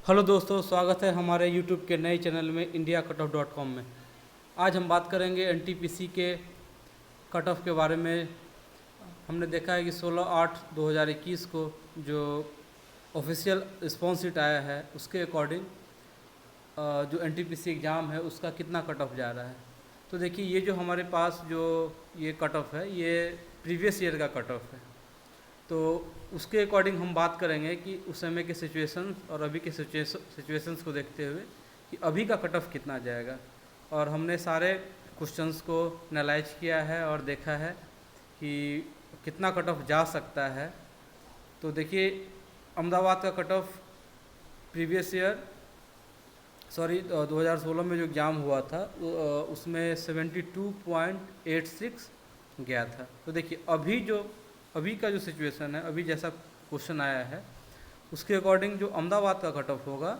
Hello दोस्तों, स्वागत है हमारे यूट्यूब के नए चैनल में indiacutOff.com में। आज हम बात करेंगे एनटीपीसी के कट ऑफ के बारे में। हमने देखा है कि 16/8/2021 को जो ऑफिशियल रिस्पॉन्स शीट आया है उसके अकॉर्डिंग जो एनटीपीसी एग्ज़ाम है उसका कितना कट ऑफ जा रहा है। तो देखिए, ये जो हमारे पास जो ये कट ऑफ है ये प्रीवियस ईयर का कट ऑफ है। तो उसके अकॉर्डिंग हम बात करेंगे कि उस समय के सिचुएशंस और अभी के सिचुएशंस को देखते हुए कि अभी का कट ऑफ कितना जाएगा। और हमने सारे क्वेश्चंस को एनालाइज किया है और देखा है कि कितना कट ऑफ जा सकता है। तो देखिए, अहमदाबाद का कट ऑफ प्रीवियस ईयर 2016 में जो एग्ज़ाम हुआ था उसमें 72.86 गया था। तो देखिए, अभी का जो सिचुएशन है, अभी जैसा क्वेश्चन आया है उसके अकॉर्डिंग जो अहमदाबाद का कट ऑफ होगा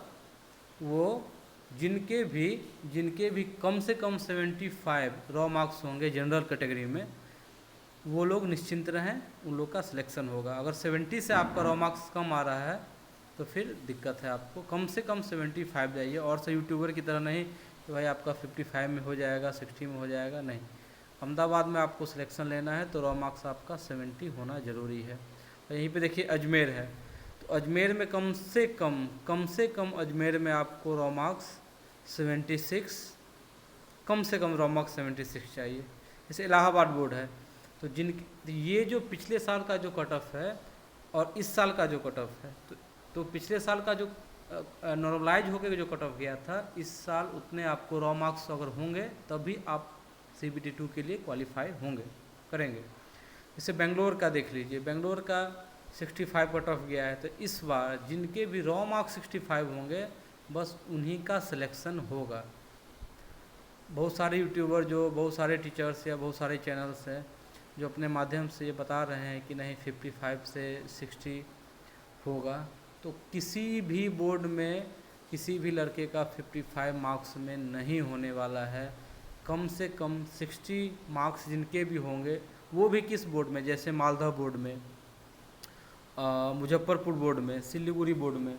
वो जिनके भी कम से कम 75 रॉ मार्क्स होंगे जनरल कैटेगरी में, वो लोग निश्चिंत रहें, उन लोग का सिलेक्शन होगा। अगर 70 से आपका रॉ मार्क्स कम आ रहा है तो फिर दिक्कत है। आपको कम से कम 75 जाइए, और से यूट्यूबर की तरह नहीं कि भाई आपका 55 में हो जाएगा, 60 में हो जाएगा, नहीं। अहमदाबाद में आपको सिलेक्शन लेना है तो रॉ मार्क्स आपका 70 होना ज़रूरी है। और यहीं पे देखिए अजमेर है, तो अजमेर में कम से कम अजमेर में आपको रॉ मार्क्स 76, कम से कम रॉ मार्क्स 76 चाहिए। जैसे इलाहाबाद बोर्ड है, तो ये जो पिछले साल का जो कट ऑफ है और इस साल का जो कट ऑफ है, तो पिछले साल का जो नॉर्मलाइज होकर जो कट ऑफ गया था, इस साल उतने आपको रॉ मार्क्स अगर होंगे तभी आप CBT 2 के लिए क्वालिफाई करेंगे। जैसे बेंगलोर का देख लीजिए, बेंगलोर का 65 कट ऑफ गया है, तो इस बार जिनके भी रॉ मार्क्स 65 होंगे बस उन्हीं का सिलेक्शन होगा। बहुत सारे यूट्यूबर, जो बहुत सारे टीचर्स या बहुत सारे चैनल्स हैं जो अपने माध्यम से ये बता रहे हैं कि नहीं 55 से 60 होगा, तो किसी भी बोर्ड में किसी भी लड़के का 55 मार्क्स में नहीं होने वाला है। कम से कम 60 मार्क्स जिनके भी होंगे, वो भी किस बोर्ड में, जैसे मालदा बोर्ड में, मुजफ्फरपुर बोर्ड में, सिलीगुड़ी बोर्ड में,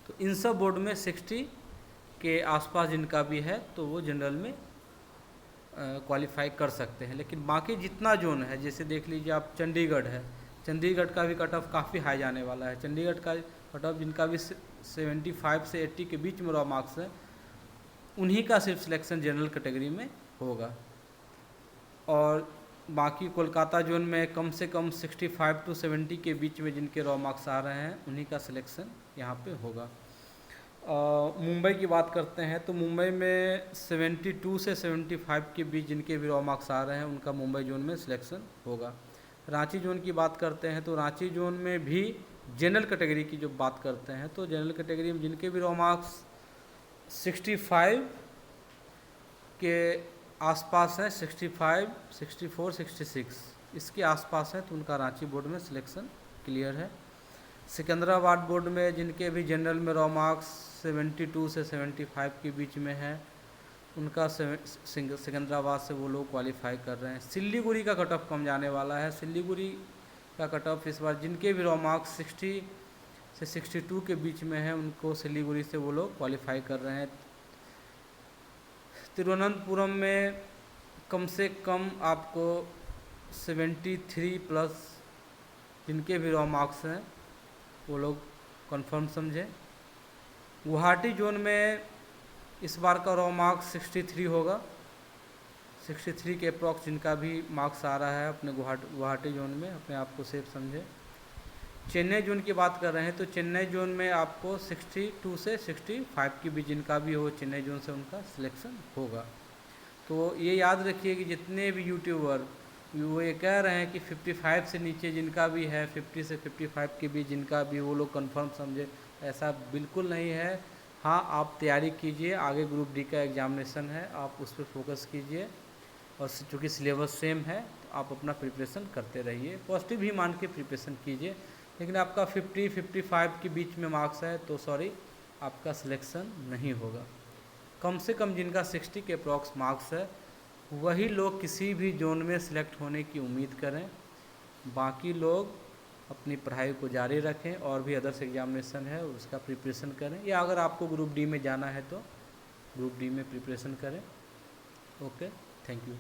तो इन सब बोर्ड में 60 के आसपास जिनका भी है तो वो जनरल में क्वालिफाई कर सकते हैं। लेकिन बाकी जितना जोन है, जैसे देख लीजिए आप चंडीगढ़ है, चंडीगढ़ का भी कट ऑफ काफ़ी हाई जाने वाला है। चंडीगढ़ का कट ऑफ जिनका भी 75 से 80 के बीच में रॉ मार्क्स है, उन्हीं का सिर्फ सिलेक्शन जनरल कैटेगरी में होगा। और बाकी कोलकाता जोन में कम से कम 65 to 70 के बीच में जिनके रॉ मार्क्स आ रहे हैं उन्हीं का सिलेक्शन यहाँ पे होगा। मुंबई की बात करते हैं तो मुंबई में 72 से 75 के बीच जिनके भी रॉ मार्क्स आ रहे हैं उनका मुंबई जोन में सिलेक्शन होगा। रांची जोन की बात करते हैं तो रांची जोन में भी जनरल कैटेगरी की जो बात करते हैं तो जनरल कैटेगरी में जिनके भी रॉ मार्क्स 65 के आसपास है, 65, 64, 66 इसके आसपास है, तो उनका रांची बोर्ड में सिलेक्शन क्लियर है। सिकंदराबाद बोर्ड में जिनके भी जनरल में रॉ मार्क्स 72 से 75 के बीच में है, उनका सिकंदराबाद से वो लोग क्वालिफाई कर रहे हैं। सिलीगुड़ी का कट ऑफ कम जाने वाला है। सिलीगुड़ी का कट ऑफ इस बार जिनके भी रॉ मार्क्स 60 से 62 के बीच में है, उनको सिलीगुड़ी से वो लोग क्वालिफाई कर रहे हैं। तिरुवनंतपुरम में कम से कम आपको 73 प्लस जिनके भी रॉ मार्क्स हैं वो लोग कंफर्म समझें। गुवाहाटी जोन में इस बार का रॉ मार्क्स 63 होगा, 63 के अप्रॉक्स जिनका भी मार्क्स आ रहा है अपने गुवाहाटी जोन में, अपने आप को सेफ समझें। चेन्नई जोन की बात कर रहे हैं तो चेन्नई जोन में आपको 62 से 65 के बीच जिनका भी हो, चेन्नई जोन से उनका सिलेक्शन होगा। तो ये याद रखिए कि जितने भी यूट्यूबर वो ये कह रहे हैं कि 55 से नीचे जिनका भी है, 50 से 55 के बीच जिनका भी, वो लोग कंफर्म समझे, ऐसा बिल्कुल नहीं है। हाँ, आप तैयारी कीजिए, आगे ग्रुप डी का एग्जामिनेशन है, आप उस पर फोकस कीजिए, और चूँकि सिलेबस सेम है तो आप अपना प्रिपरेशन करते रहिए, पॉजिटिव ही मान के प्रिपरेशन कीजिए। लेकिन आपका 50-55 के बीच में मार्क्स है तो सॉरी, आपका सिलेक्शन नहीं होगा। कम से कम जिनका 60 के अप्रॉक्स मार्क्स है वही लोग किसी भी जोन में सिलेक्ट होने की उम्मीद करें। बाकी लोग अपनी पढ़ाई को जारी रखें और भी अदर्स एग्जामिनेशन है उसका प्रिपरेशन करें, या अगर आपको ग्रुप डी में जाना है तो ग्रुप डी में प्रिपरेशन करें। Okay, thank you.